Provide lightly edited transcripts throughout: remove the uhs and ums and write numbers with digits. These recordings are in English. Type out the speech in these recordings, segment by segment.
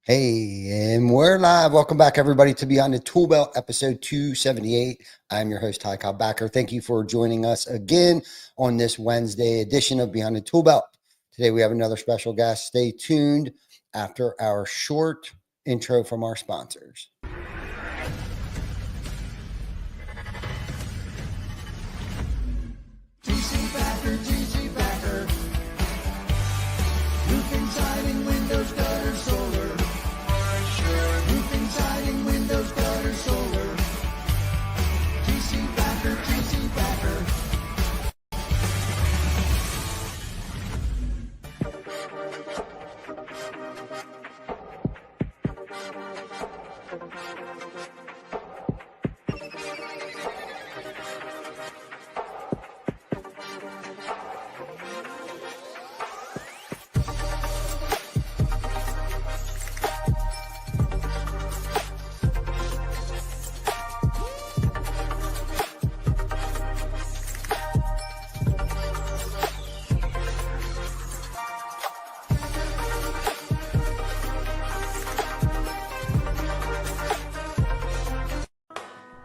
Hey, and we're live. Welcome back, everybody, to Beyond the Tool Belt, episode 278. I'm your host, Ty Cobb Backer. Thank you for joining us again on this Wednesday edition of Beyond the Tool Belt. Today, we have another special guest. Stay tuned after our short intro from our sponsors. TC Backer. Roofing, siding, windows, gutter, solar. Roofing, siding, windows, gutter, solar. TC Backer.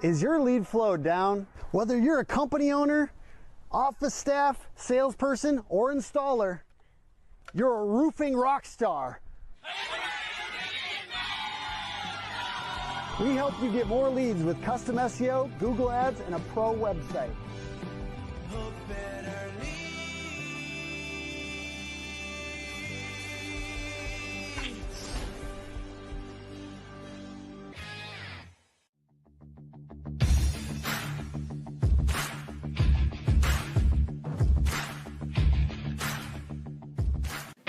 Is your lead flow down? Whether you're a company owner, office staff, salesperson, or installer, you're a roofing rock star. We help you get more leads with custom SEO, Google Ads, and a pro website.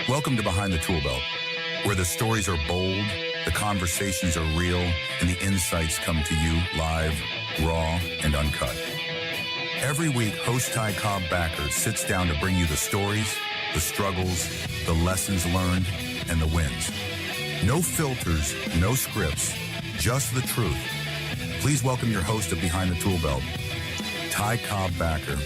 Welcome to Behind the Tool Belt, where the stories are bold, the conversations are real, and the insights come to you live, raw, and uncut. Every week, host Ty Cobb Backer sits down to bring you the stories, the struggles, the lessons learned, and the wins. No filters, no scripts, just the truth. Please welcome your host of Behind the Tool Belt, Ty Cobb Backer.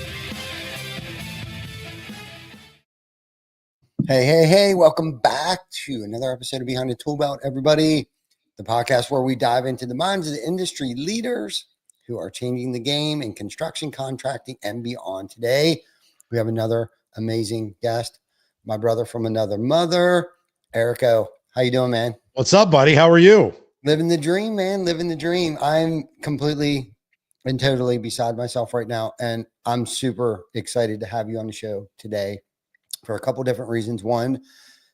Hey, welcome back to another episode of Behind the Tool Belt, everybody. The podcast where we dive into the minds of the industry leaders who are changing the game in construction, contracting, and beyond. Today, we have another amazing guest, my brother from another mother, Erico. How you doing, man? What's up, buddy? How are you? Living the dream, man. Living the dream. I'm completely and totally beside myself right now, and I'm super excited to have you on the show today for a couple different reasons. One,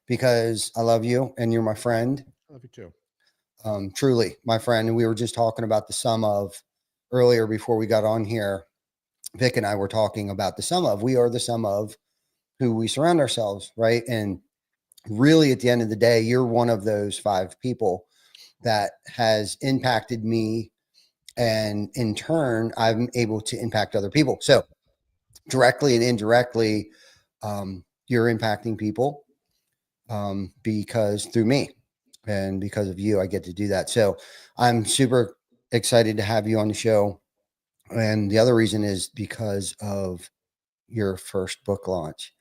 because I love you and you're my friend. I love you too. Truly my friend. And we were just talking about the sum of earlier before we got on here. Vic and I were talking about the sum of, we are the sum of who we surround ourselves, right? And really at the end of the day, you're one of those 5 people that has impacted me. And in turn, I'm able to impact other people. So directly and indirectly, you're impacting people because through me and because of you, I get to do that. So I'm super excited to have you on the show. And the other reason is because of your first book launch.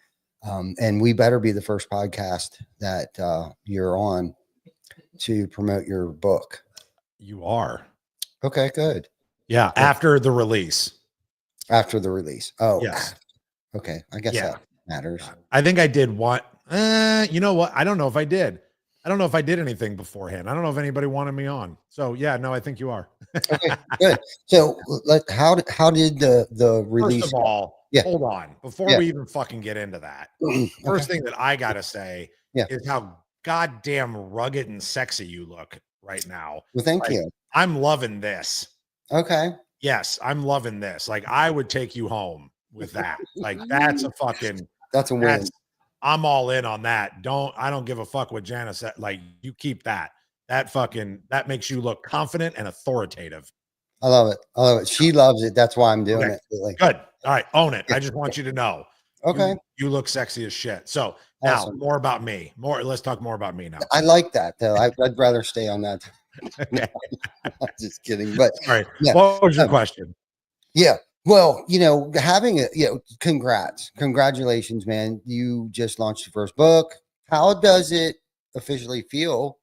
And we better be the first podcast that you're on to promote your book. You are. Okay, good. Yeah. After the release. After the release. Oh, yes. Okay. I guess that matters. I think I did what, you know what? I don't know if I did. I don't know if I did anything beforehand. I don't know if anybody wanted me on. So yeah, no, I think you are. Okay, good. So how did the release? First of all, hold on. Before we even fucking get into that, first thing that I got to say is how goddamn rugged and sexy you look right now. Well, thank you. I'm loving this. Okay. Yes, I'm loving this. Like I would take you home with that. Like that's a win. I'm all in on that. I don't give a fuck what Janice said. Like you keep that. That makes you look confident and authoritative. I love it. She loves it. That's why I'm doing it. Good. All right. Own it. I just want you to know. Okay. You look sexy as shit. So now more about me. Let's talk more about me now. I like that though. I'd rather stay on that. No, I'm just kidding. But all right. What was your question? Yeah. Well, having congratulations, man. You just launched your first book. How does it officially feel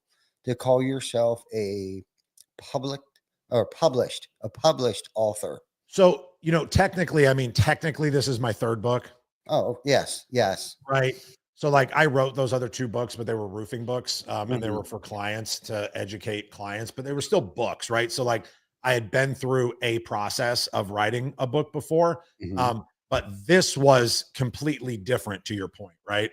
to call yourself a published author? So, technically this is my third book. Oh, yes. Yes. Right. So like I wrote those other two books, but they were roofing books. And they were for clients to educate clients, but they were still books. Right. So like I had been through a process of writing a book before. But this was completely different, to your point. Right.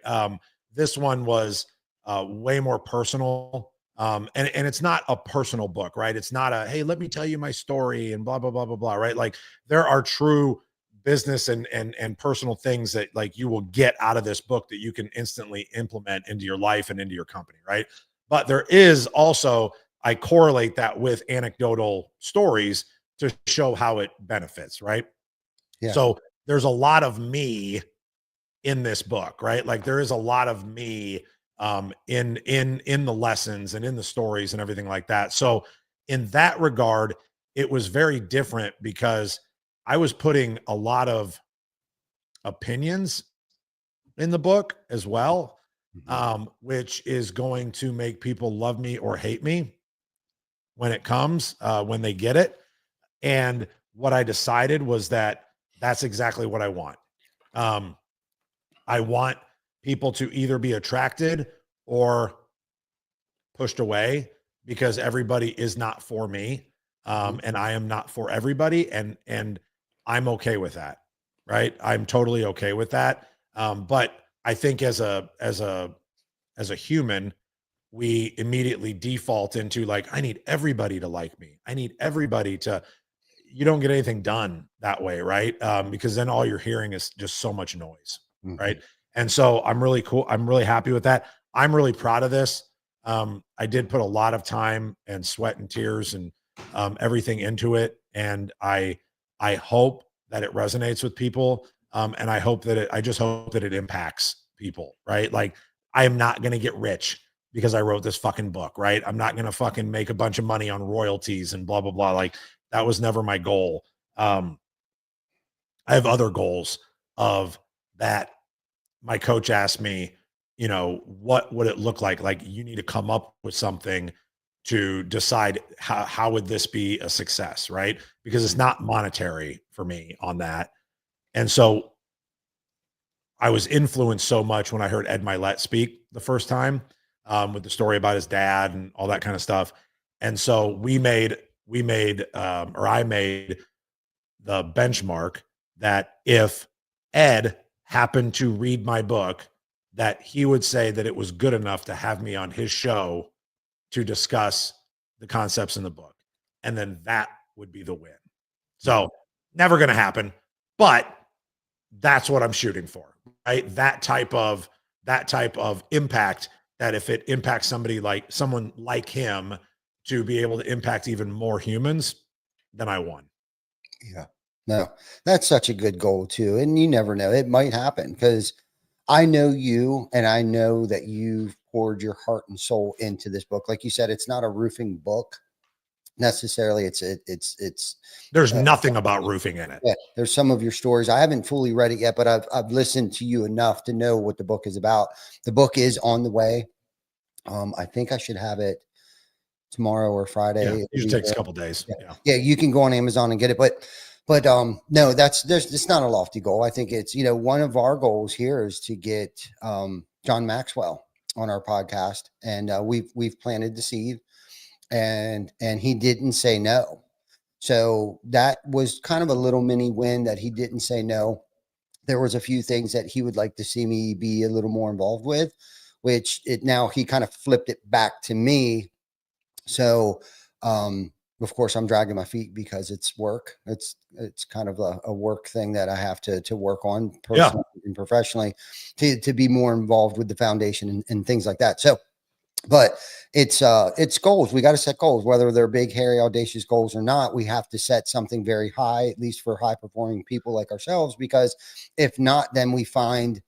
This one was way more personal. And it's not a personal book, right? It's not a, hey, let me tell you my story and blah, blah, blah, blah, blah. Right. Like there are true business and personal things that like you will get out of this book that you can instantly implement into your life and into your company, right? But there is also, I correlate that with anecdotal stories to show how it benefits, right? Yeah. So there's a lot of me in this book, right? Like there is a lot of me in the lessons and in the stories and everything like that. So in that regard, it was very different because I was putting a lot of opinions in the book as well, which is going to make people love me or hate me when it comes, when they get it. And what I decided was that that's exactly what I want. I want people to either be attracted or pushed away because everybody is not for me. And I am not for everybody. And I'm okay with that. Right. I'm totally okay with that. But I think as a human, we immediately default into like, I need everybody to like me. I need everybody to, you don't get anything done that way. Right. Because then all you're hearing is just so much noise. Right. And so I'm really cool. I'm really happy with that. I'm really proud of this. I did put a lot of time and sweat and tears and everything into it. And I hope that it resonates with people. And I just hope that it impacts people, right? Like I am not going to get rich because I wrote this fucking book, right? I'm not going to fucking make a bunch of money on royalties and blah, blah, blah. Like that was never my goal. I have other goals of that. My coach asked me, what would it look like? Like you need to come up with something to decide how would this be a success, right? Because it's not monetary for me on that. And so I was influenced so much when I heard Ed Milet speak the first time with the story about his dad and all that kind of stuff. And so I made the benchmark that if Ed happened to read my book, that he would say that it was good enough to have me on his show to discuss the concepts in the book. And then that would be the win. So never going to happen, but that's what I'm shooting for, right? That type of impact, that if it impacts someone like him to be able to impact even more humans, then I won. Yeah. No, that's such a good goal too. And you never know, it might happen because I know you and I know that you've poured your heart and soul into this book. Like you said, it's not a roofing book necessarily. It's there's nothing about roofing in it. Yeah, there's some of your stories. I haven't fully read it yet, but I've listened to you enough to know what the book is about. The book is on the way. I think I should have it tomorrow or Friday. Yeah, it usually takes a couple days. Yeah, you can go on Amazon and get it, but no, it's not a lofty goal. I think it's, one of our goals here is to get John Maxwell on our podcast, and we've planted the seed, and he didn't say no. So that was kind of a little mini win that he didn't say no. There was a few things that he would like to see me be a little more involved with, which now he kind of flipped it back to me. So, of course, I'm dragging my feet because it's work. It's kind of a work thing that I have to work on personally and professionally to be more involved with the foundation and things like that. So, but it's goals. We got to set goals, whether they're big, hairy, audacious goals or not. We have to set something very high, at least for high performing people like ourselves, because if not, then we find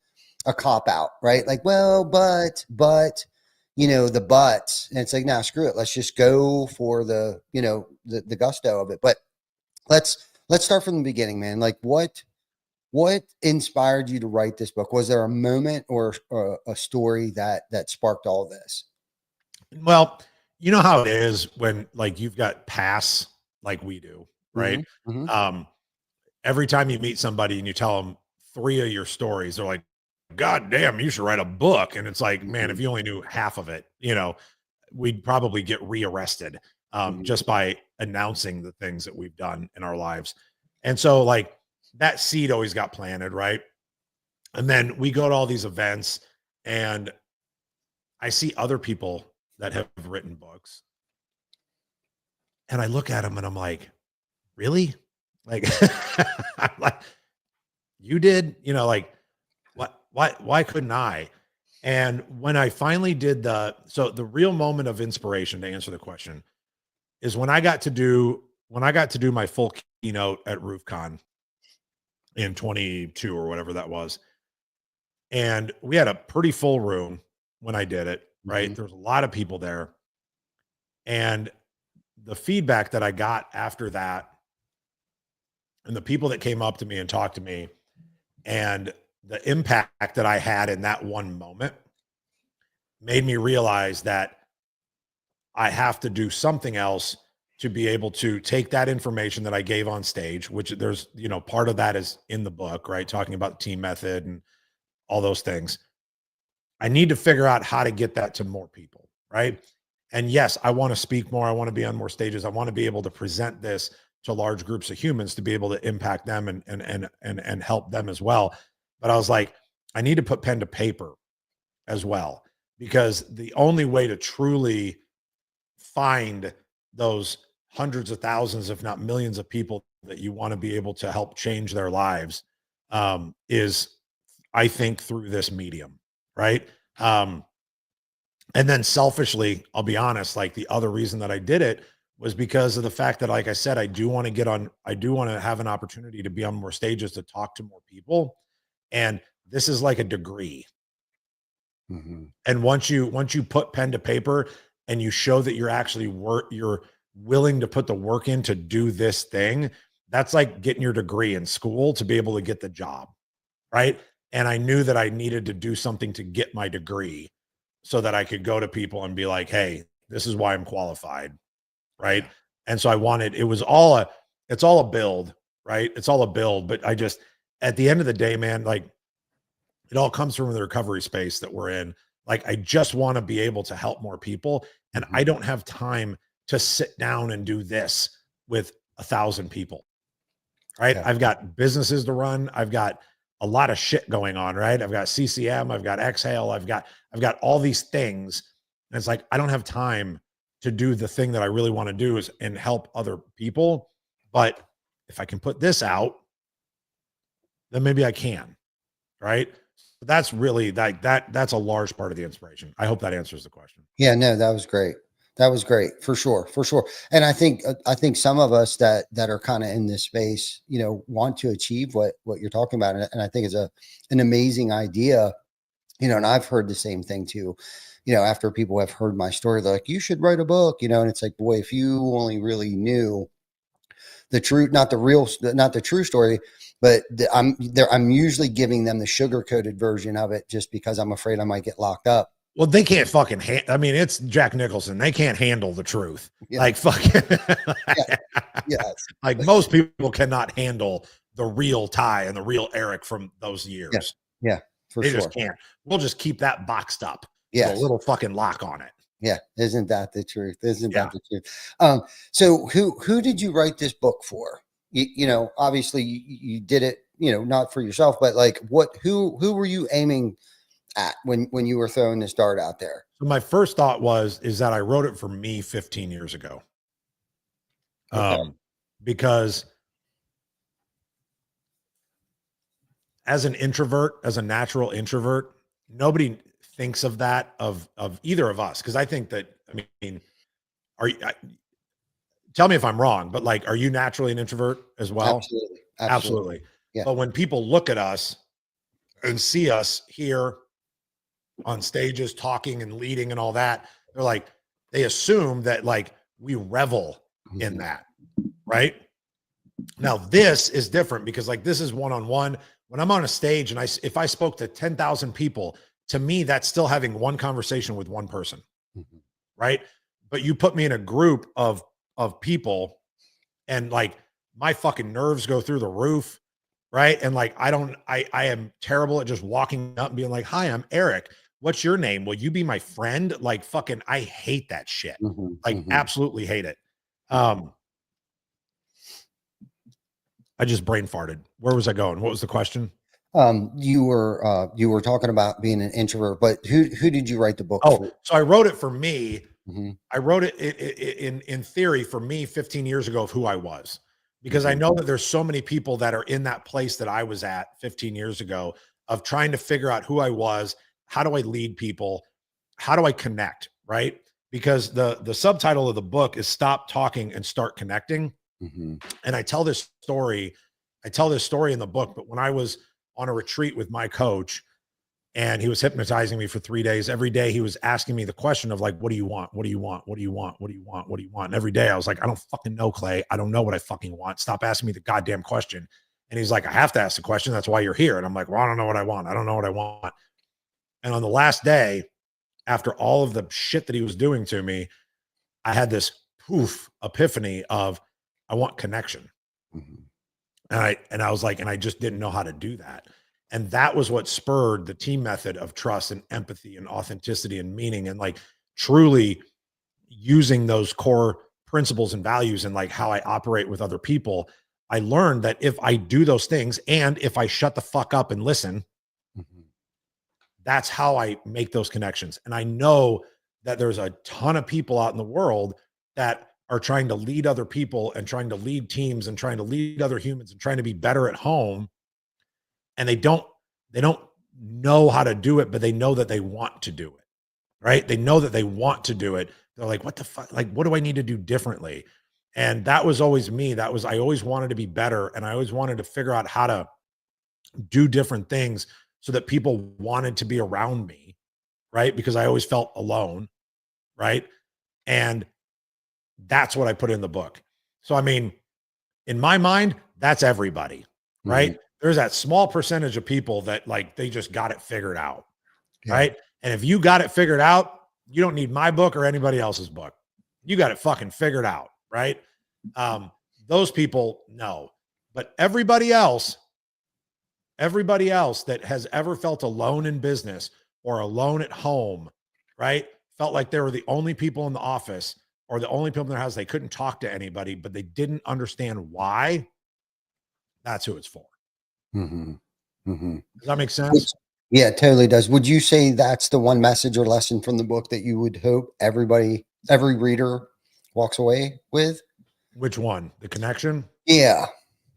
a cop out, right? Like, well, but the buts, and it's like, nah, screw it. Let's just go for the gusto of it. But let's start from the beginning, man. Like what inspired you to write this book? Was there a moment or a story that sparked all this? Well, you know how it is when like you've got pass like we do, right? Mhm. Every time you meet somebody and you tell them 3 of your stories, they're like, God damn, you should write a book. And it's like, man, if you only knew half of it, you know, we'd probably get rearrested just by announcing the things that we've done in our lives. And so like that seed always got planted, right? And then we go to all these events and I see other people that have written books. And I look at them and I'm like, really? Like, I'm like, you did, you know, like, why couldn't I? And when I finally did so the real moment of inspiration to answer the question is when I got to do my full keynote at RoofCon in 22 or whatever that was. And we had a pretty full room when I did it, right? There was a lot of people there. And the feedback that I got after that, and the people that came up to me and talked to me, and the impact that I had in that one moment made me realize that I have to do something else to be able to take that information that I gave on stage, which there's, you know, part of that is in the book, right? Talking about the team method and all those things. I need to figure out how to get that to more people, right? And yes, I want to speak more. I want to be on more stages. I want to be able to present this to large groups of humans to be able to impact them and help them as well. But I was like, I need to put pen to paper as well, because the only way to truly find those hundreds of thousands, if not millions of people that you want to be able to help change their lives is, I think, through this medium, right? And then selfishly, I'll be honest, like the other reason that I did it was because of the fact that, like I said, I do want to have an opportunity to be on more stages, to talk to more people. And this is like a degree. And once you put pen to paper and you show that you're actually you're willing to put the work in to do this thing, that's like getting your degree in school to be able to get the job, right? And I knew that I needed to do something to get my degree so that I could go to people and be like, hey, this is why I'm qualified, right? And so it's all a build, right? It's all a build, but I just, at the end of the day, man, like it all comes from the recovery space that we're in. Like, I just want to be able to help more people. And I don't have time to sit down and do this with 1,000 people, right? I've got businesses to run. I've got a lot of shit going on, right? I've got CCM, I've got Exhale, I've got all these things. And it's like, I don't have time to do the thing that I really want to do and help other people. But if I can put this out, then maybe I can, right? So that's really that's a large part of the inspiration. I hope that answers the question. Yeah, no, that was great. That was great for sure. And I think some of us that are kind of in this space, you know, want to achieve what you're talking about. And I think it's an amazing idea, you know, and I've heard the same thing too, you know, after people have heard my story, they're like, you should write a book, you know, and it's like, boy, if you only really knew the truth, not the true story, but I'm usually giving them the sugar-coated version of it just because I'm afraid I might get locked up. Well, they can't fucking I mean, it's Jack Nicholson. They can't handle the truth. Yeah. Like fucking yes. Like most people cannot handle the real Ty and the real Eric from those years. Yeah, for they sure. Just can't. We'll just keep that boxed up. Yeah. With a little fucking lock on it. Yeah. Isn't that the truth? That the truth? So who did you write this book for? You know, obviously you did it, you know, not for yourself, but like who were you aiming at when you were throwing this dart out there? So my first thought is that I wrote it for me 15 years ago. Because as an introvert, as a natural introvert, nobody thinks of that of either of us. Cause I think that, I mean, tell me if I'm wrong, but like, are you naturally an introvert as well? Absolutely. Yeah. But when people look at us and see us here on stages talking and leading and all that, they're like, they assume that like we revel in that, right? Now this is different because like this is one-on-one. When I'm on a stage and if I spoke to 10,000 people, to me, that's still having one conversation with one person, right? but you put me in a group of people, and like my fucking nerves go through the roof, right? And like I am terrible at just walking up and being like, "Hi, I'm Eric. What's your name? Will you be my friend?" Like fucking I hate that shit. Like absolutely hate it. I just brain farted. Where was I going? What was the question? You were talking about being an introvert, but who did you write the book Oh, for? so I wrote it for me. I wrote it in theory for me 15 years ago of who I was, because I know that there's so many people that are in that place that I was at 15 years ago of trying to figure out who I was. How do I lead people? How do I connect? Right? Because the subtitle of the book is Stop Talking and Start Connecting. And I tell this story in the book, but when I was on a retreat with my coach, and he was hypnotizing me for 3 days. Every day he was asking me the question of like, what do you want? What do you want? What do you want? What do you want? What do you want? And every day I was like, I don't fucking know, Clay. I don't know what I fucking want. Stop asking me the goddamn question. And he's like, I have to ask the question. That's why you're here. And I'm like, well, I don't know what I want. I don't know what I want. And on the last day, after all of the shit that he was doing to me, I had this poof epiphany of I want connection. And I was like, and I just didn't know how to do that. And that was what spurred the team method of trust and empathy and authenticity and meaning, and like truly using those core principles and values and like how I operate with other people. I learned that if I do those things and if I shut the fuck up and listen, that's how I make those connections. And I know that there's a ton of people out in the world that are trying to lead other people and trying to lead teams and trying to lead other humans and trying to be better at home. And they don't know how to do it, but they know that they want to do it, right? They know that they want to do it. They're like, what the fuck? Like, what do I need to do differently? And that was always me. I always wanted to be better. And I always wanted to figure out how to do different things so that people wanted to be around me, right? Because I always felt alone, right? And that's what I put in the book. So, I mean, in my mind, that's everybody, right? There's that small percentage of people that like, they just got it figured out. Right. And if you got it figured out, you don't need my book or anybody else's book. You got it fucking figured out. Right. Those people, no, but everybody else that has ever felt alone in business or alone at home, right, felt like they were the only people in the office or the only people in their house. They couldn't talk to anybody, but they didn't understand why. That's who it's for. Does that make sense? Yeah, it totally does. Would you say that's the one message or lesson from the book that you would hope every reader walks away with? Which one? The connection? Yeah.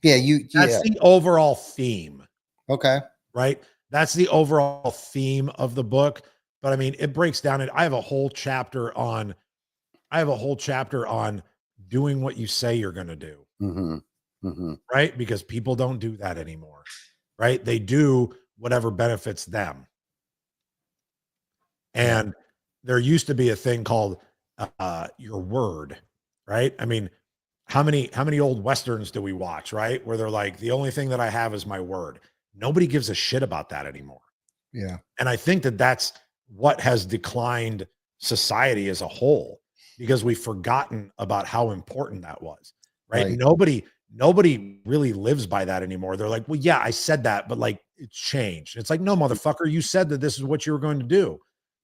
That's the overall theme. Okay. Right? That's the overall theme of the book. But I mean, it breaks down it. I have a whole chapter on doing what you say you're going to do. Right? Because people don't do that anymore. Right? They do whatever benefits them. And there used to be a thing called your word, right? I mean, how many old Westerns do we watch, right? Where they're like, the only thing that I have is my word. Nobody gives a shit about that anymore. Yeah. And I think that that's what has declined society as a whole, because we've forgotten about how important that was, right? Nobody really lives by that anymore. They're like, well, yeah, I said that, but like it's changed. It's like, no, motherfucker, you said that this is what you were going to do,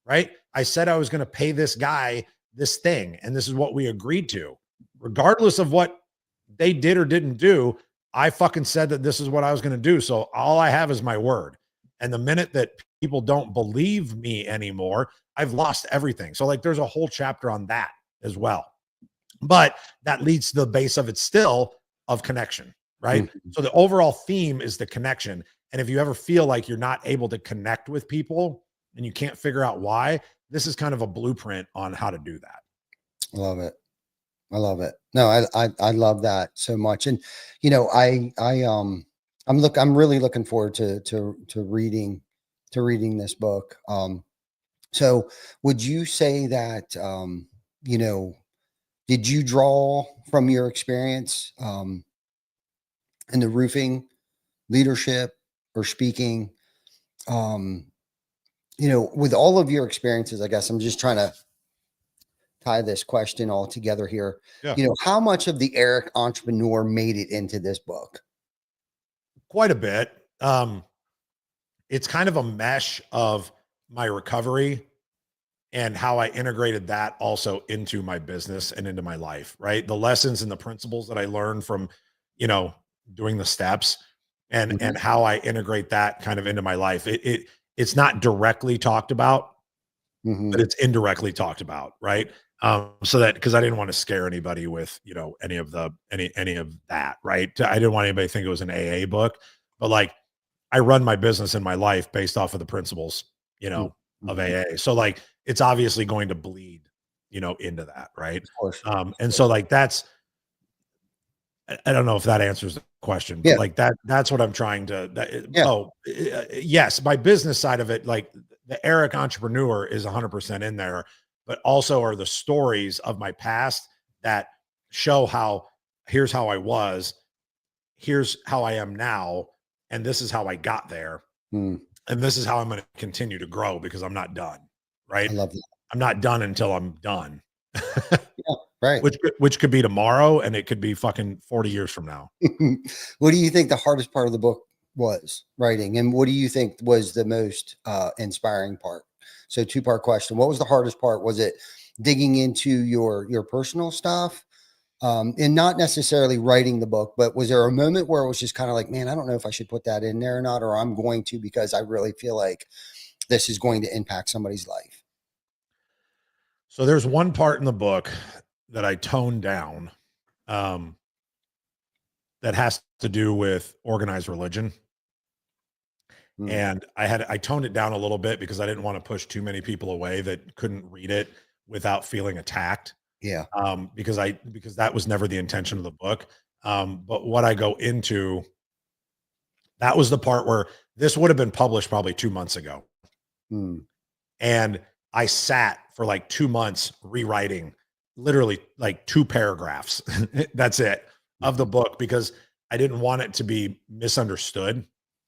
right? I said I was going to pay this guy this thing, and this is what we agreed to. Regardless of what they did or didn't do, I fucking said that this is what I was going to do. So all I have is my word. And the minute that people don't believe me anymore, I've lost everything. So like there's a whole chapter on that as well. But that leads to the base of it still of connection, right? So the overall theme is the connection. And if you ever feel like you're not able to connect with people and you can't figure out why, this is kind of a blueprint on how to do that. Love it. I love it. No, I love that so much. And, you know, I'm really looking forward to reading this book. So would you say that, you know, did you draw from your experience, in the roofing leadership or speaking, you know, with all of your experiences? I guess I'm just trying to tie this question all together here. Yeah. You know, how much of the Eric entrepreneur made it into this book? Quite a bit. It's kind of a mesh of my recovery and how I integrated that also into my business and into my life, right? The lessons and the principles that I learned from, you know, doing the steps and how I integrate that kind of into my life. It's not directly talked about, but it's indirectly talked about, right? So that, because I didn't want to scare anybody with, you know, any of that, right? I didn't want anybody to think it was an AA book, but like I run my business and my life based off of the principles, you know, of AA. So like it's obviously going to bleed, you know, into that, right? Of course. And so like that's, I don't know if that answers the question, but like that's what I'm trying to, yes, my business side of it, like the Eric entrepreneur is 100% in there, but also are the stories of my past that show how, here's how I was, here's how I am now, and this is how I got there. And this is how I'm going to continue to grow because I'm not done, right? I love that. I'm not done until I'm done. Right. Which could be tomorrow, and it could be fucking 40 years from now. What do you think the hardest part of the book was writing? And what do you think was the most inspiring part? So 2-part question. What was the hardest part? Was it digging into your personal stuff? And not necessarily writing the book, but was there a moment where it was just kind of like, man, I don't know if I should put that in there or not, or I'm going to, because I really feel like this is going to impact somebody's life? So there's one part in the book that I toned down that has to do with organized religion. And I toned it down a little bit because I didn't want to push too many people away that couldn't read it without feeling attacked. Yeah. Because that was never the intention of the book. But what I go into, that was the part where this would have been published probably 2 months ago. And I sat for like 2 months rewriting literally like 2 paragraphs. That's it, of the book, because I didn't want it to be misunderstood,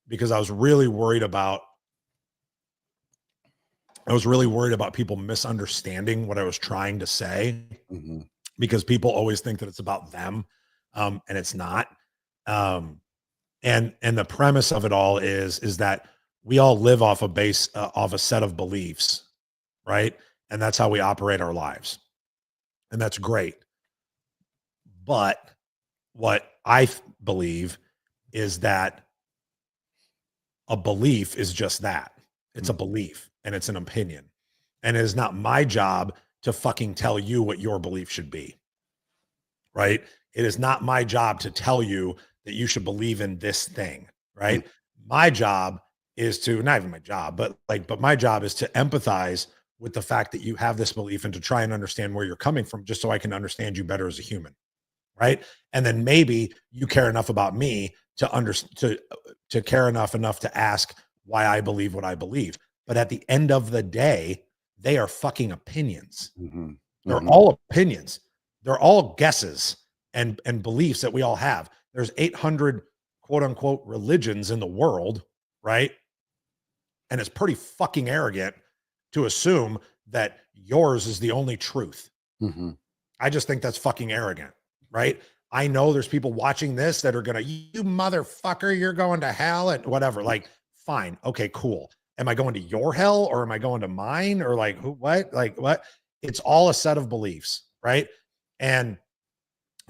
because I was really worried about people misunderstanding what I was trying to say, because people always think that it's about them. And it's not. And the premise of it all is that we all live off a base, off a set of beliefs, right? And that's how we operate our lives. And that's great. But what I believe is that a belief is just that. It's a belief and it's an opinion. And it is not my job to fucking tell you what your belief should be, right? It is not my job to tell you that you should believe in this thing, right? My job is to, not even my job, but my job is to empathize with the fact that you have this belief and to try and understand where you're coming from, just so I can understand you better as a human, right? And then maybe you care enough about me to care enough to ask why I believe what I believe. But at the end of the day, they are fucking opinions. They're all opinions. They're all guesses and beliefs that we all have. There's 800 quote unquote religions in the world, right? And it's pretty fucking arrogant to assume that yours is the only truth. I just think that's fucking arrogant, right? I know there's people watching this that are gonna, you motherfucker, you're going to hell and whatever. Like, fine, okay, cool. Am I going to your hell or am I going to mine, or like who, what, like what? It's all a set of beliefs, right? And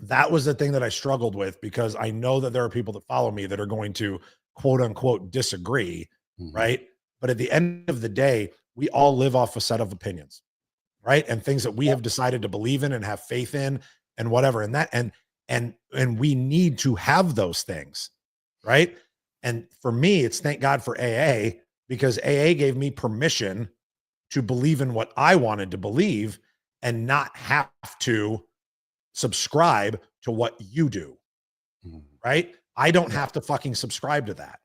that was the thing that I struggled with, because I know that there are people that follow me that are going to quote unquote disagree, right? But at the end of the day, we all live off a set of opinions, right? And things that we have decided to believe in and have faith in and whatever. And that, and we need to have those things, right? And for me, it's thank God for AA, because AA gave me permission to believe in what I wanted to believe and not have to subscribe to what you do, right? I don't have to fucking subscribe to that,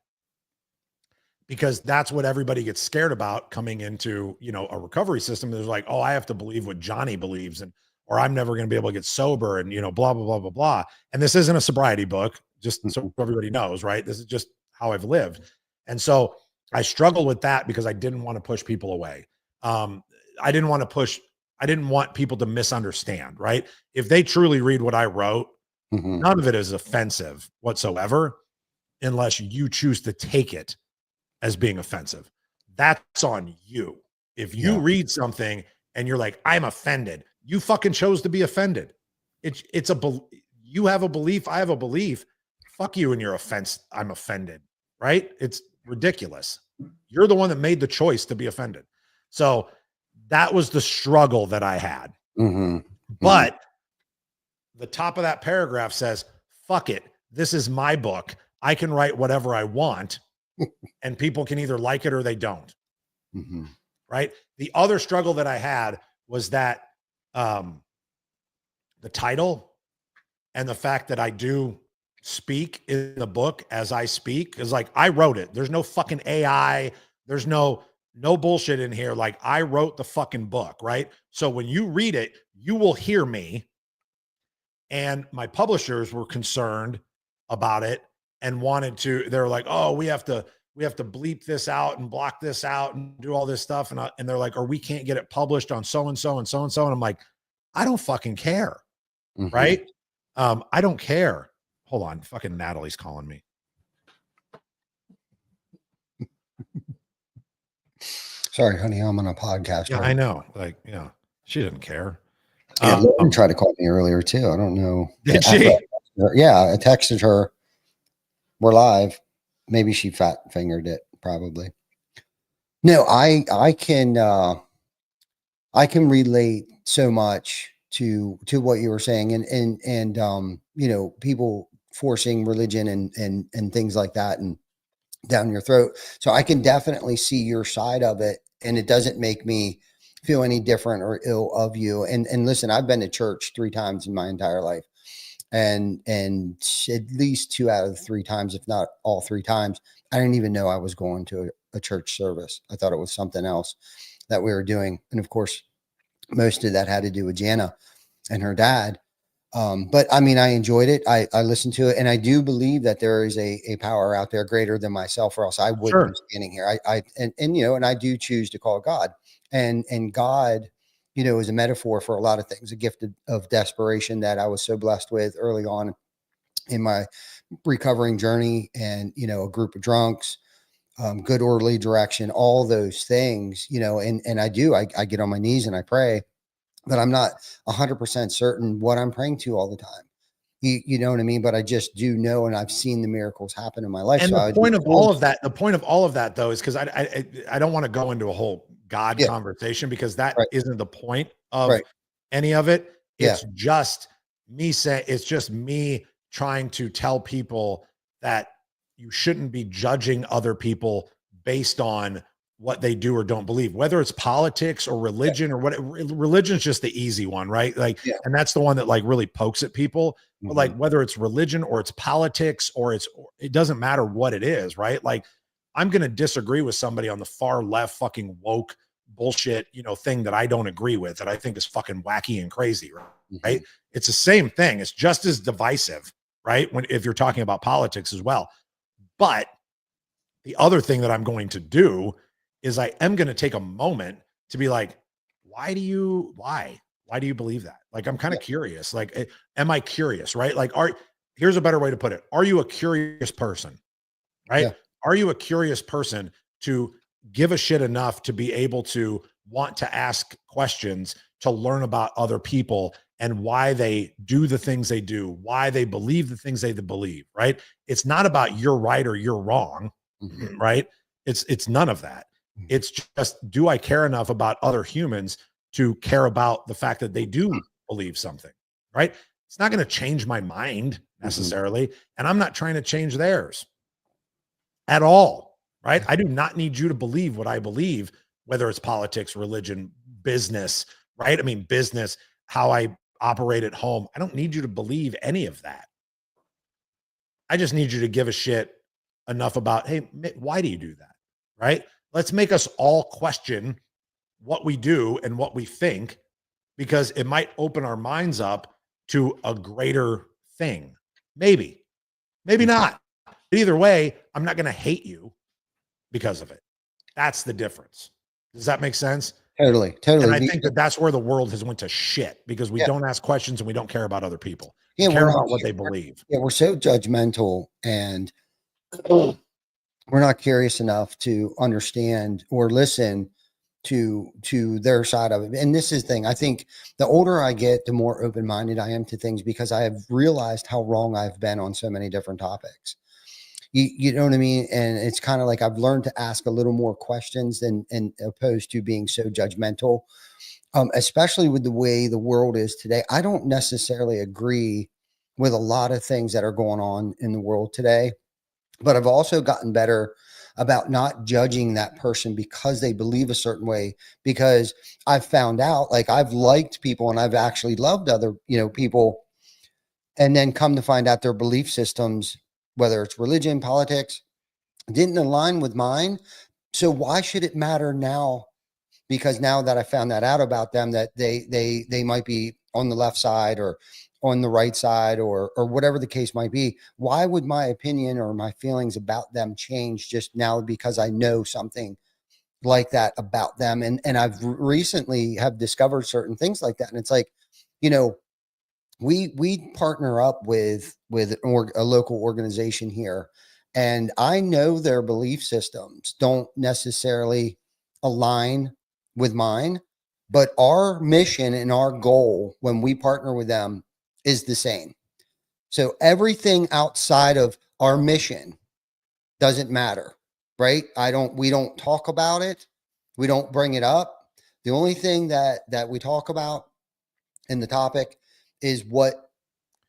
because that's what everybody gets scared about coming into, you know, a recovery system. There's like, oh, I have to believe what Johnny believes, and, or I'm never going to be able to get sober, and, you know, blah, blah, blah, blah, blah. And this isn't a sobriety book, just so everybody knows, right? This is just how I've lived. And so I struggled with that because I didn't want to push people away. I didn't want to push I didn't want people to misunderstand, right? If they truly read what I wrote, none of it is offensive whatsoever, unless you choose to take it as being offensive. That's on you. If you read something and you're like, I'm offended, you fucking chose to be offended. You have a belief, I have a belief. Fuck you and your offense. I'm offended, right? It's ridiculous. You're the one that made the choice to be offended. So that was the struggle that I had. But the top of that paragraph says, fuck it. This is my book. I can write whatever I want and people can either like it or they don't. Right. The other struggle that I had was that the title and the fact that I do speak in the book as I speak is like, I wrote it. There's no fucking AI. There's no bullshit in here. Like, I wrote the fucking book. Right. So when you read it, you will hear me. And my publishers were concerned about it and they're like, oh, we have to bleep this out and block this out and do all this stuff. And they're like, or we can't get it published on so-and-so and so-and-so. And I'm like, I don't fucking care. Right. I don't care. Hold on. Fucking Natalie's calling me. Sorry, honey. I'm on a podcast. Yeah, I know. Like, she didn't care. Lauren tried to call me earlier too. I don't know. Did she? I texted her. We're live. Maybe she fat fingered it. Probably. No, I can relate so much to what you were saying, and people forcing religion and things like that and down your throat. So I can definitely see your side of it, and it doesn't make me feel any different or ill of you. And listen, I've been to church 3 times in my entire life, and at least 2 out of the 3 times, if not all 3 times, I didn't even know I was going to a church service. I thought it was something else that we were doing. And of course, most of that had to do with Jana and her dad. But I mean, I enjoyed it. I listened to it, and I do believe that there is a power out there greater than myself, or else I wouldn't be standing here. And I do choose to call God, and God, is a metaphor for a lot of things, a gift of desperation that I was so blessed with early on in my recovering journey, and, a group of drunks, good orderly direction, all those things, and I get on my knees and I pray, but I'm not 100% certain what I'm praying to all the time. You know what I mean? But I just do know, and I've seen the miracles happen in my life. And so the point of all of that, though, is because I don't want to go into a whole God conversation, because that isn't the point of any of it. It's just me saying, it's just me trying to tell people that you shouldn't be judging other people based on what they do or don't believe, whether it's politics or religion or what. Religion's just the easy one, right? Like, and that's the one that like really pokes at people. But like, whether it's religion or it's politics or it doesn't matter what it is, right? Like, I'm going to disagree with somebody on the far left fucking woke bullshit, thing that I don't agree with, that I think is fucking wacky and crazy, right? It's the same thing. It's just as divisive, right? If you're talking about politics as well. But the other thing that I'm going to do is I am going to take a moment to be like, why do you believe that? Like, I'm kind of curious. Like, am I curious, right? Like, here's a better way to put it. Are you a curious person, right? Yeah. Are you a curious person to give a shit enough to be able to want to ask questions, to learn about other people and why they do the things they do, why they believe the things they believe, right? It's not about you're right or you're wrong, right? It's none of that. It's just, do I care enough about other humans to care about the fact that they do believe something, right? It's not going to change my mind necessarily. And I'm not trying to change theirs at all, right? I do not need you to believe what I believe, whether it's politics, religion, business, right? I mean, business, how I operate at home. I don't need you to believe any of that. I just need you to give a shit enough about, hey, why do you do that, right? Let's make us all question what we do and what we think, because it might open our minds up to a greater thing. Maybe not. But either way, I'm not going to hate you because of it. That's the difference. Does that make sense? Totally. And I think that that's where the world has went to shit, because we don't ask questions and we don't care about other people. We care about what they believe. Yeah, we're so judgmental, and we're not curious enough to understand or listen to their side of it. And this is the thing. I think the older I get, the more open-minded I am to things, because I have realized how wrong I've been on so many different topics. You know what I mean? And it's kind of like I've learned to ask a little more questions than opposed to being so judgmental. Especially with the way the world is today. I don't necessarily agree with a lot of things that are going on in the world today, but I've also gotten better about not judging that person because they believe a certain way, because I've found out, like, I've liked people and I've actually loved other, people, and then come to find out their belief systems, whether it's religion, politics, didn't align with mine. So why should it matter now? Because now that I found that out about them, that they might be on the left side or on the right side, or whatever the case might be, why would my opinion or my feelings about them change just now because I know something like that about them? And I've recently have discovered certain things like that. And it's like, we partner up with a local organization here, and I know their belief systems don't necessarily align with mine, but our mission and our goal when we partner with them is the same. So everything outside of our mission doesn't matter, right? We don't talk about it. We don't bring it up. The only thing that we talk about in the topic is what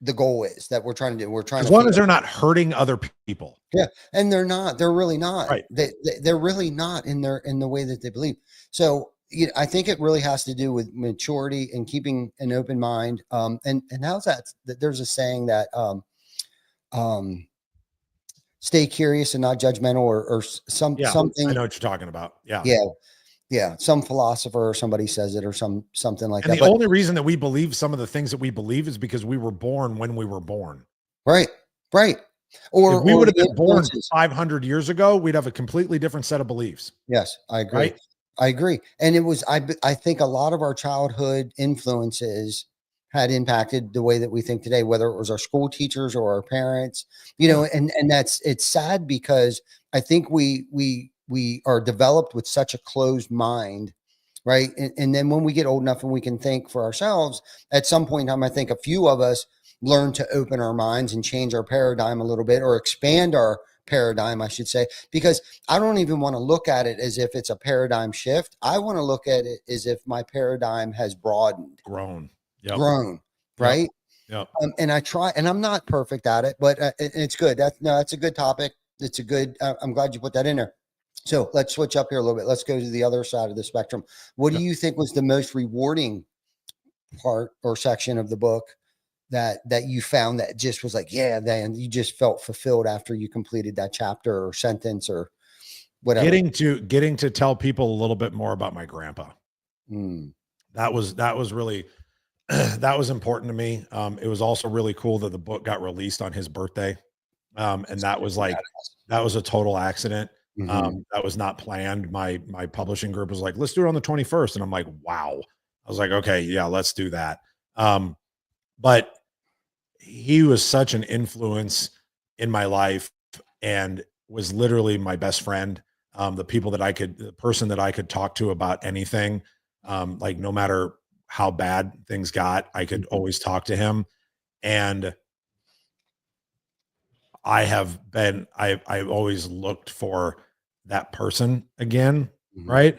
the goal is that we're trying to do. We're trying as to, long as they're not hurting other people. Yeah. And they're really not, right. They're really not in the way that they believe. So, I think it really has to do with maturity and keeping an open mind. And how's that? There's a saying that, stay curious and not judgmental, or something. I know what you're talking about. Yeah. Yeah. Yeah. Some philosopher or somebody says it, or something like and that. The only reason that we believe some of the things that we believe is because we were born when we were born. Right. Right. Or if we would have been born 500 years ago, we'd have a completely different set of beliefs. Yes, I agree. Right? I agree. And it was, I think a lot of our childhood influences had impacted the way that we think today, whether it was our school teachers or our parents, and it's sad, because I think we are developed with such a closed mind. Right. And then when we get old enough and we can think for ourselves, at some point in time, I think a few of us learn to open our minds and change our paradigm a little bit, or expand our paradigm, I should say, because I don't even want to look at it as if it's a paradigm shift. I want to look at it as if my paradigm has broadened, grown, right? Yep. And I try, and I'm not perfect at it, but it's good. That's a good topic. It's a good, I'm glad you put that in there. So let's switch up here a little bit. Let's go to the other side of the spectrum. What do you think was the most rewarding part or section of the book that you found that just was like, yeah, then you just felt fulfilled after you completed that chapter or sentence or whatever? Getting to tell people a little bit more about my grandpa. That was really, that was important to me. It was also really cool that the book got released on his birthday. And that was like, that was a total accident. That was not planned. My publishing group was like, let's do it on the 21st. And I'm like, wow. I was like, okay, yeah, let's do that. But he was such an influence in my life, and was literally my best friend. The person that I could talk to about anything. Like, no matter how bad things got, I could always talk to him. And I've always looked for that person again. Right.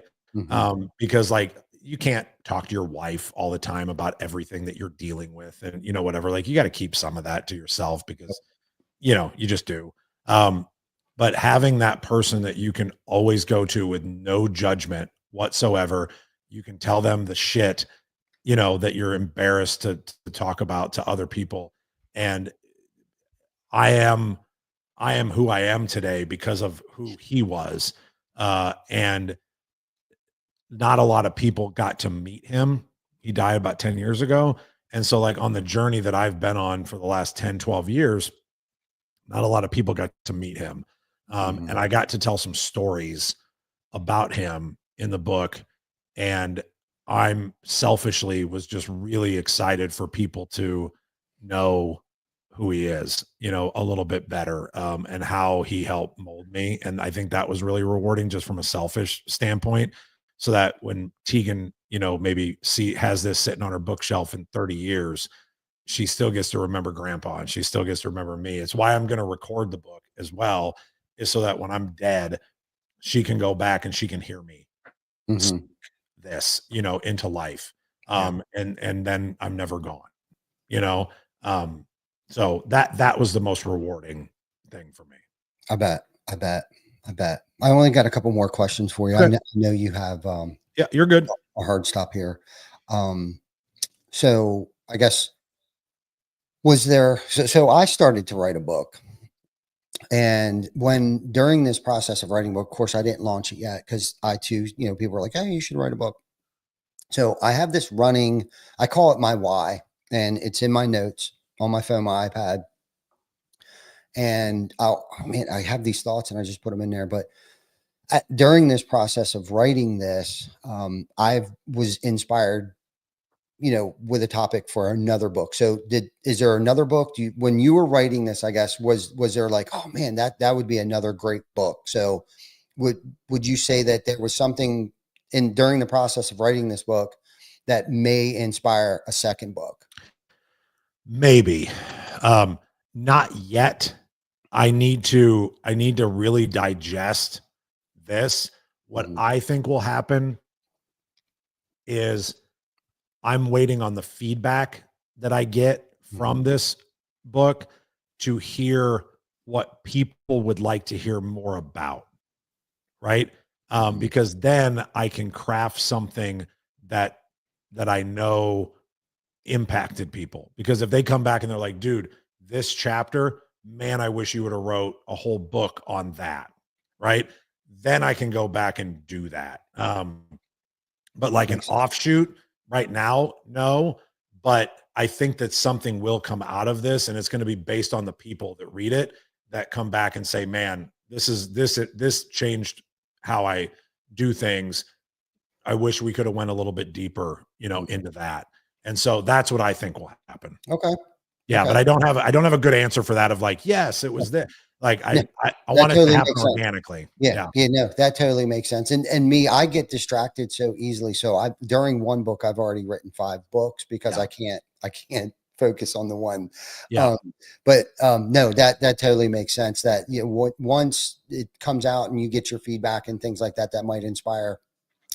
Because, like, you can't talk to your wife all the time about everything that you're dealing with, and, whatever, like, you got to keep some of that to yourself, because, you just do. But having that person that you can always go to with no judgment whatsoever, you can tell them the shit, that you're embarrassed to talk about to other people. And I am who I am today because of who he was. And not a lot of people got to meet him. He died about 10 years ago. And so, like, on the journey that I've been on for the last 10, 12 years, not a lot of people got to meet him. And I got to tell some stories about him in the book. And I'm selfishly was just really excited for people to know who he is, you know, a little bit better, and how he helped mold me. And I think that was really rewarding just from a selfish standpoint. So that when Tegan, you know, maybe has this sitting on her bookshelf in 30 years, she still gets to remember grandpa and she still gets to remember me. It's why I'm going to record the book as well, is so that when I'm dead, she can go back and she can hear me speak this, you know, into life. And then I'm never gone, you know? So that was the most rewarding thing for me. I bet. I only got a couple more questions for you. Okay. I know you have Yeah, you're good. a hard stop here. So I guess was there so I started to write a book, and when during this process of writing a book, of course I didn't launch it yet because I too, you know, people were like, hey, you should write a book. So I have this running, I call it my why, and it's in my notes on my phone, my iPad. And I have these thoughts and I just put them in there. But during this process of writing this, I was inspired, you know, with a topic for another book. So is there another book when you were writing this, I guess, was there like, oh man, that would be another great book. So would you say that there was something during the process of writing this book that may inspire a second book? Maybe. Not yet. I need to really digest this. What I think will happen is I'm waiting on the feedback that I get from this book to hear what people would like to hear more about. Right. Because then I can craft something that I know impacted people. Because if they come back and they're like, dude, this chapter, man, I wish you would have wrote a whole book on that. Right. Then I can go back and do that. But like an offshoot right now, no. But I think that something will come out of this, and it's going to be based on the people that read it that come back and say, man, this changed how I do things. I wish we could have went a little bit deeper, you know, into that. And so that's what I think will happen. Okay. Yeah. Okay. But I don't have a good answer for that of like, yes, it was there. Like I want it to happen organically. Yeah. No, that totally makes sense. And me, I get distracted so easily. So during one book, I've already written 5 books because I can't focus on the one. Yeah. No, that totally makes sense that, you know, once it comes out and you get your feedback and things like that, that might inspire,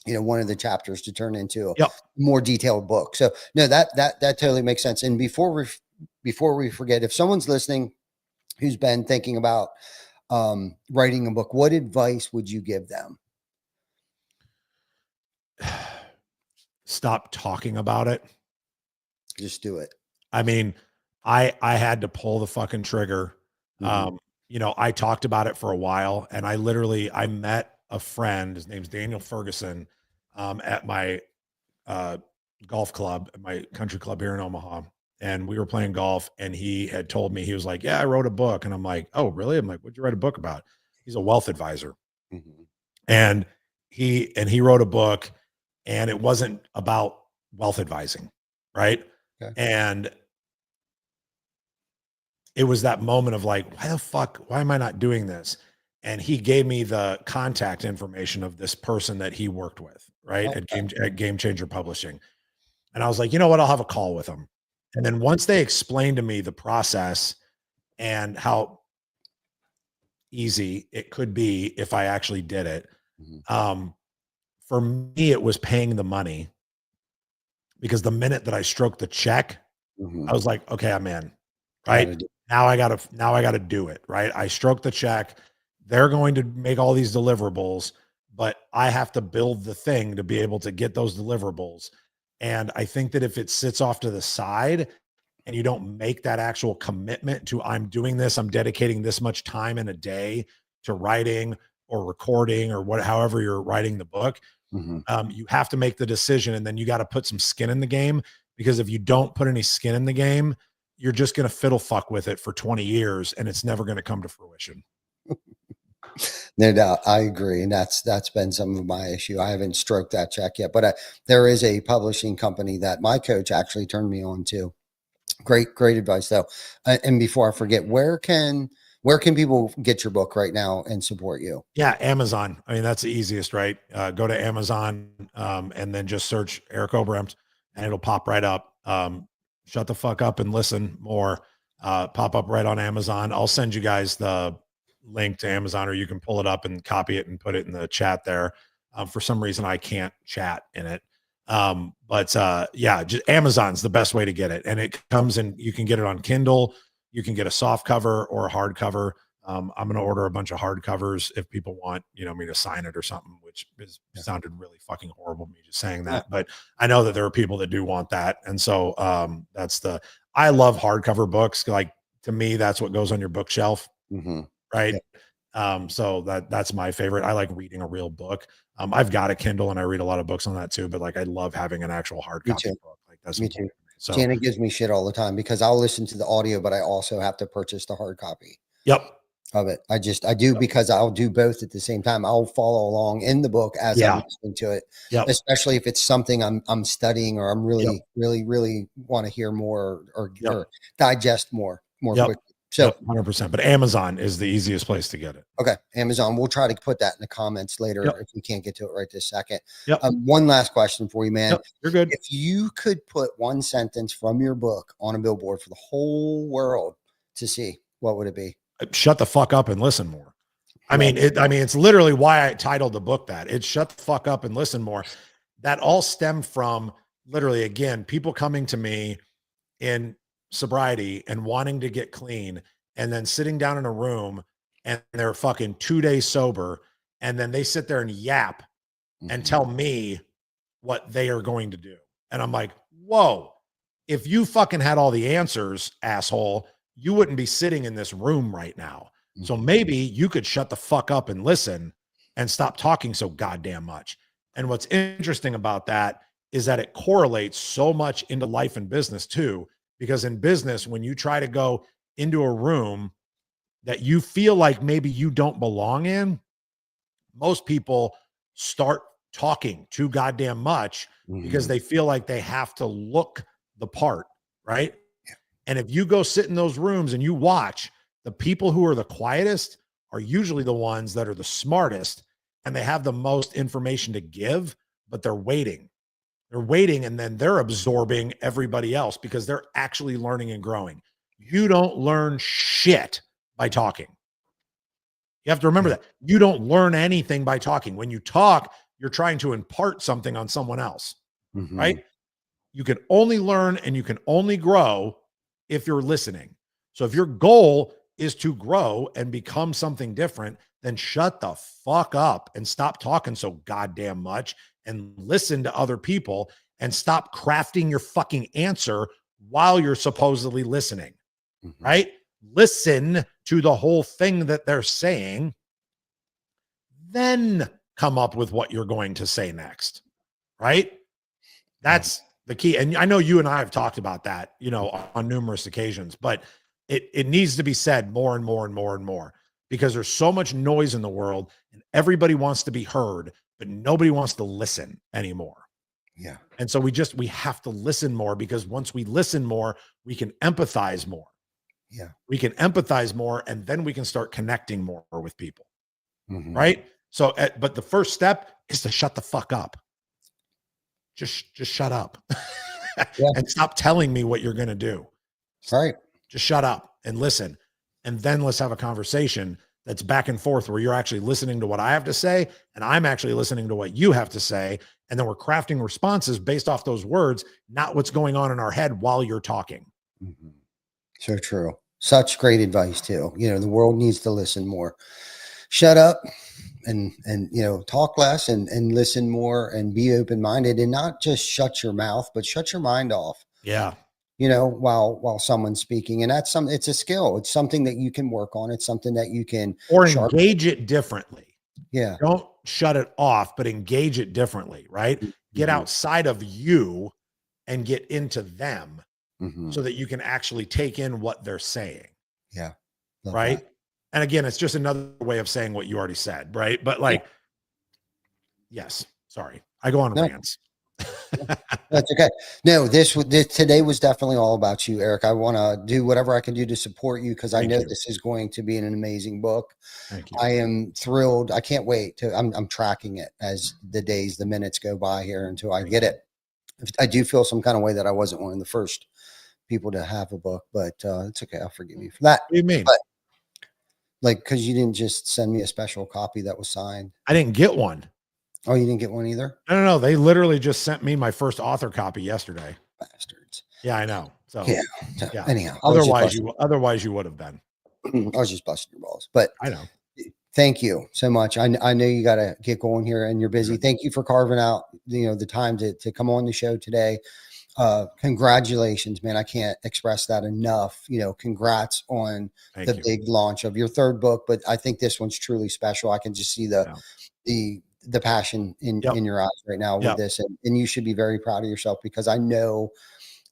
you know, one of the chapters to turn into a more detailed book. So no, that totally makes sense. And before we forget, if someone's listening who's been thinking about writing a book, what advice would you give them? Stop talking about it. Just do it. I mean, I had to pull the fucking trigger. You know, I talked about it for a while, and I met a friend, his name's Daniel Ferguson, at my golf club, at my country club here in Omaha. And we were playing golf, and he had told me, he was like, yeah, I wrote a book. And I'm like, oh, really? I'm like, what'd you write a book about? He's a wealth advisor. And he wrote a book, and it wasn't about wealth advising. Right. Okay. And it was that moment of like, why am I not doing this? And he gave me the contact information of this person that he worked with, right. At Game Changer Publishing. And I was like, you know what? I'll have a call with him. And then once they explained to me the process and how easy it could be if I actually did it, for me, it was paying the money, because the minute that I stroked the check, I was like, okay, I'm in. Right. Now I gotta do it. Right. I stroked the check. They're going to make all these deliverables, but I have to build the thing to be able to get those deliverables. And I think that if it sits off to the side and you don't make that actual commitment to, I'm doing this, I'm dedicating this much time in a day to writing or recording or however you're writing the book, you have to make the decision, and then you got to put some skin in the game, because if you don't put any skin in the game, you're just going to fiddle fuck with it for 20 years and it's never going to come to fruition. No doubt. I agree. And that's been some of my issue. I haven't stroked that check yet, but there is a publishing company that my coach actually turned me on to. Great advice though. And before I forget, where can people get your book right now and support you? Yeah, Amazon. I mean, that's the easiest, right? Go to Amazon and then just search Eric Obrempt and it'll pop right up. Shut the fuck up and listen more. Pop up right on Amazon. I'll send you guys the link to Amazon, or you can pull it up and copy it and put it in the chat there. For some reason, I can't chat in it. But yeah, just Amazon's the best way to get it. And it comes in, you can get it on Kindle. You can get a soft cover or a hard cover. I'm going to order a bunch of hard covers if people want, me to sign it or something, which sounded really fucking horrible, me just saying that. But I know that there are people that do want that. And so I love hardcover books. Like, to me, that's what goes on your bookshelf. Mm-hmm. Right. Yeah. So that's my favorite. I like reading a real book. I've got a Kindle and I read a lot of books on that too, but like, I love having an actual hard copy book. Like, that's me too. So Janet gives me shit all the time because I'll listen to the audio, but I also have to purchase the hard copy. Yep. Of it. I do because I'll do both at the same time. I'll follow along in the book as I'm listening to it, especially if it's something I'm studying or I'm really want to hear more or digest more quickly. So 100%, but Amazon is the easiest place to get it. Okay. Amazon. We'll try to put that in the comments later if we can't get to it right this second. Yep. One last question for you, man. Yep, you're good. If you could put one sentence from your book on a billboard for the whole world to see, what would it be? Shut the fuck up and listen more. I mean, it's literally why I titled the book that. It's shut the fuck up and listen more. That all stemmed from literally, again, people coming to me in sobriety and wanting to get clean, and then sitting down in a room and they're fucking 2 days sober, and then they sit there and yap and tell me what they are going to do. And I'm like, whoa, if you fucking had all the answers, asshole, you wouldn't be sitting in this room right now. So maybe you could shut the fuck up and listen and stop talking so goddamn much. And what's interesting about that is that it correlates so much into life and business too, because in business, when you try to go into a room that you feel like maybe you don't belong in, most people start talking too goddamn much because they feel like they have to look the part, right? And if you go sit in those rooms and you watch, the people who are the quietest are usually the ones that are the smartest, and they have the most information to give, but they're waiting. They're waiting, and then they're absorbing everybody else because they're actually learning and growing. You don't learn shit by talking. You have to remember that. You don't learn anything by talking. When you talk, you're trying to impart something on someone else, right? You can only learn and you can only grow if you're listening. So if your goal is to grow and become something different, then shut the fuck up and stop talking so goddamn much and listen to other people and stop crafting your fucking answer while you're supposedly listening, right? Listen to the whole thing that they're saying, then come up with what you're going to say next, right? That's the key. And I know you and I have talked about that, on numerous occasions, but it needs to be said more and more and more and more, because there's so much noise in the world and everybody wants to be heard, but nobody wants to listen anymore. Yeah. And so we have to listen more, because once we listen more, we can empathize more. Yeah. We can empathize more, and then we can start connecting more with people. Right. So, but the first step is to shut the fuck up. Just shut up and stop telling me what you're going to do. Right. Just shut up and listen. And then let's have a conversation that's back and forth, where you're actually listening to what I have to say and I'm actually listening to what you have to say. And then we're crafting responses based off those words, not what's going on in our head while you're talking. So true. Such great advice too. The world needs to listen more. Shut up and talk less and listen more and be open-minded, and not just shut your mouth, but shut your mind off. Yeah. While someone's speaking. And it's a skill. It's something that you can work on. It's something that you can engage it differently. Yeah. Don't shut it off, but engage it differently, right? Get outside of you and get into them so that you can actually take in what they're saying. Yeah. Right. And again, it's just another way of saying what you already said, right? But like, yes, sorry, I go on rants. That's okay. No, this today was definitely all about you, Eric. I want to do whatever I can do to support you because I know this is going to be an amazing book. Thank you. I am thrilled. I can't wait to. I'm tracking it as the days, the minutes go by here until I get it. I do feel some kind of way that I wasn't one of the first people to have a book, but it's okay. I'll forgive you for that. What do you mean? But, like, because you didn't just send me a special copy that was signed. I didn't get one. Oh, you didn't get one either? No. They literally just sent me my first author copy yesterday. Bastards. Yeah, I know. So yeah. Anyhow, otherwise you would have been. I was just busting your balls, but I know. Thank you so much. I know you got to get going here and you're busy. Thank you for carving out, the time to come on the show today. Congratulations, man. I can't express that enough. Congrats on the big launch of your third book, but I think this one's truly special. I can just see the passion in your eyes right now with this. And you should be very proud of yourself because I know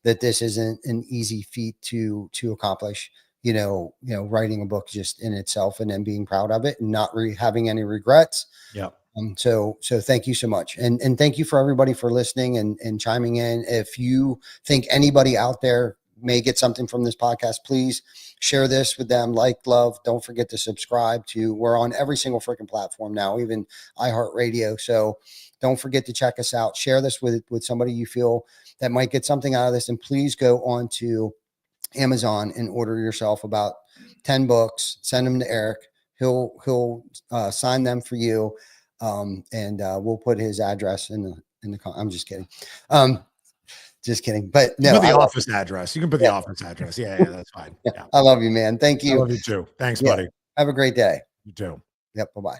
that this isn't an easy feat to accomplish, writing a book just in itself and then being proud of it and not having any regrets. Yeah. So thank you so much. And thank you for everybody for listening and chiming in. If you think anybody out there may get something from this podcast, please share this with them. Like, love, don't forget to subscribe we're on every single freaking platform now, even iHeartRadio. So don't forget to check us out. Share this with somebody you feel that might get something out of this. And please go on to Amazon and order yourself about 10 books, send them to Eric. He'll sign them for you. And we'll put his address in the I'm just kidding. Just kidding. But no, put the office address. You can put the office address. Yeah, that's fine. Yeah. I love you, man. Thank you. I love you too. Thanks, buddy. Have a great day. You too. Yep. Bye-bye.